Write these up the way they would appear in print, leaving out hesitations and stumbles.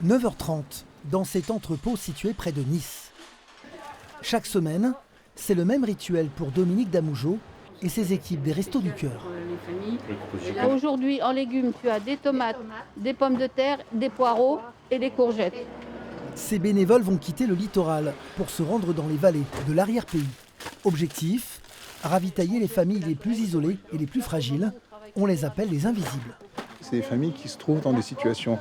9h30, dans cet entrepôt situé près de Nice. Chaque semaine, c'est le même rituel pour Dominique Damougeot et ses équipes des Restos du Cœur. Aujourd'hui, en légumes, tu as des tomates, des pommes de terre, des poireaux et des courgettes. Ces bénévoles vont quitter le littoral pour se rendre dans les vallées de l'arrière-pays. Objectif, ravitailler les familles les plus isolées et les plus fragiles. On les appelle les invisibles. C'est des familles qui se trouvent dans des situations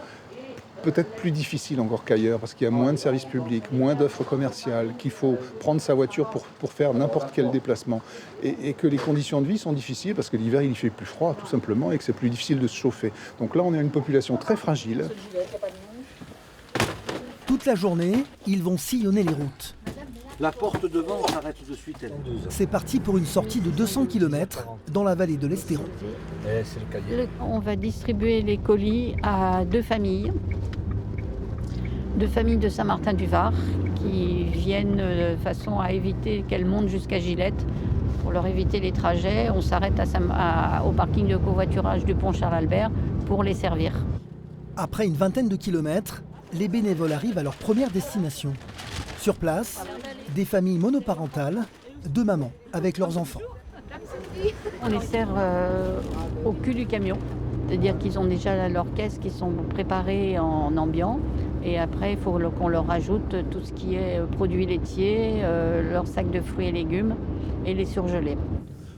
peut-être plus difficiles encore qu'ailleurs, parce qu'il y a moins de services publics, moins d'offres commerciales, qu'il faut prendre sa voiture pour faire n'importe quel déplacement. Et que les conditions de vie sont difficiles, parce que l'hiver, il fait plus froid, tout simplement, et que c'est plus difficile de se chauffer. Donc là, on a une population très fragile. Toute la journée, ils vont sillonner les routes. La porte devant, on s'arrête de suite. C'est parti pour une sortie de 200 km dans la vallée de l'Estéron. On va distribuer les colis à deux familles de Saint-Martin-du-Var qui viennent de façon à éviter qu'elles montent jusqu'à Gilette. Pour leur éviter les trajets, on s'arrête au parking de covoiturage du pont Charles-Albert pour les servir. Après une vingtaine de kilomètres, les bénévoles arrivent à leur première destination. Sur place, des familles monoparentales, deux mamans avec leurs enfants. On les sert au cul du camion, c'est-à-dire qu'ils ont déjà leurs caisses qui sont préparées en ambiant. Et après, il faut qu'on leur rajoute tout ce qui est produits laitiers, leurs sacs de fruits et légumes et les surgelés.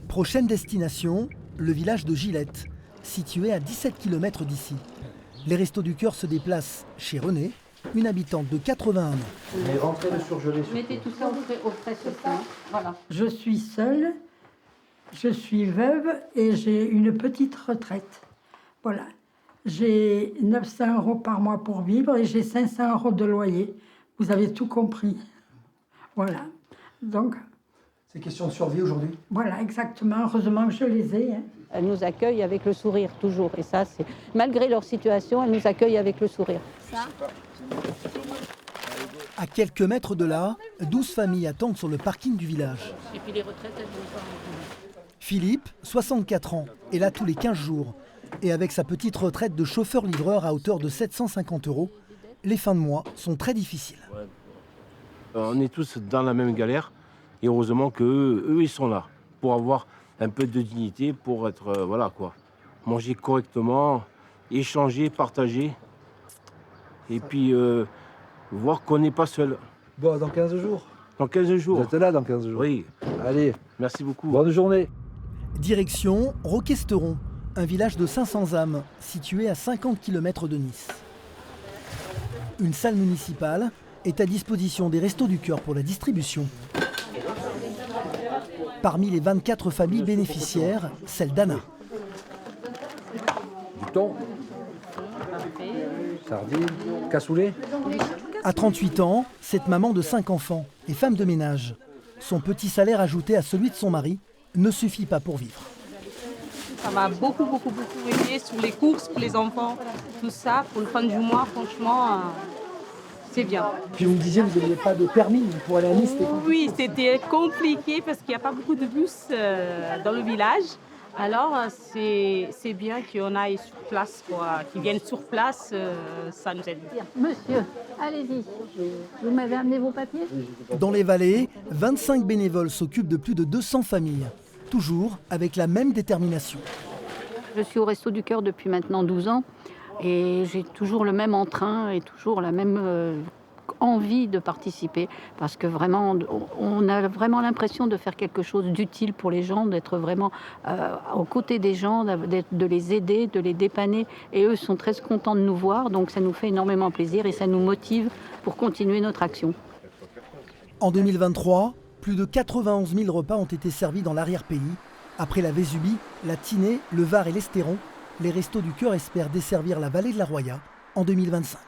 Prochaine destination, le village de Gilette, situé à 17 km d'ici. Les Restos du Cœur se déplacent chez Renée, une habitante de 81 ans. Mais rentrez le surgelé. Mettez tout ça au frais sur ça. Voilà. Je suis seule, je suis veuve et j'ai une petite retraite. Voilà. J'ai 900 € par mois pour vivre et j'ai 500 € de loyer. Vous avez tout compris. Voilà. Donc, C'est question de survie aujourd'hui. voilà, exactement. Heureusement que je les ai. Elles nous accueillent avec le sourire, toujours. Et ça, c'est malgré leur situation, elles nous accueillent avec le sourire. À quelques mètres de là, 12 familles attendent sur le parking du village. Et puis les retraites, elles vont pas. Philippe, 64 ans, est là tous les 15 jours. Et avec sa petite retraite de chauffeur-livreur à hauteur de 750 €, les fins de mois sont très difficiles. On est tous dans la même galère. Et heureusement qu'eux, ils sont là pour avoir un peu de dignité, pour être, voilà quoi, manger correctement, échanger, partager. Et puis, voir qu'on n'est pas seul. Bon, dans 15 jours. Dans 15 jours. Vous êtes là dans 15 jours. Oui, Allez, merci beaucoup. bonne journée. Direction Roquesteron, un village de 500 âmes situé à 50 km de Nice. Une salle municipale est à disposition des Restos du Cœur pour la distribution. Parmi les 24 familles bénéficiaires, celle d'Anna. Du thon. Sardines. Cassoulet. À 38 ans, cette maman de 5 enfants est femme de ménage. Son petit salaire ajouté à celui de son mari ne suffit pas pour vivre. Ça m'a beaucoup aidé sur les courses pour les enfants, tout ça, pour le fin du mois, franchement, c'est bien. Puis vous me disiez que vous n'aviez pas de permis pour aller à Nice. Oui, c'était compliqué parce qu'il n'y a pas beaucoup de bus dans le village. Alors, c'est bien qu'on aille sur place, qu'ils viennent sur place, ça nous aide bien. Monsieur, allez-y. Vous m'avez amené vos papiers ? Dans les vallées, 25 bénévoles s'occupent de plus de 200 familles, toujours avec la même détermination. Je suis au Resto du Cœur depuis maintenant 12 ans et j'ai toujours le même entrain et toujours la même envie de participer parce que vraiment, on a vraiment l'impression de faire quelque chose d'utile pour les gens, d'être vraiment aux côtés des gens, de les aider, de les dépanner. Et eux sont très contents de nous voir, donc ça nous fait énormément plaisir et ça nous motive pour continuer notre action. En 2023, plus de 91 000 repas ont été servis dans l'arrière-pays. Après la Vésubie, la Tinée, le Var et l'Estéron, les Restos du Cœur espèrent desservir la vallée de la Roya en 2025.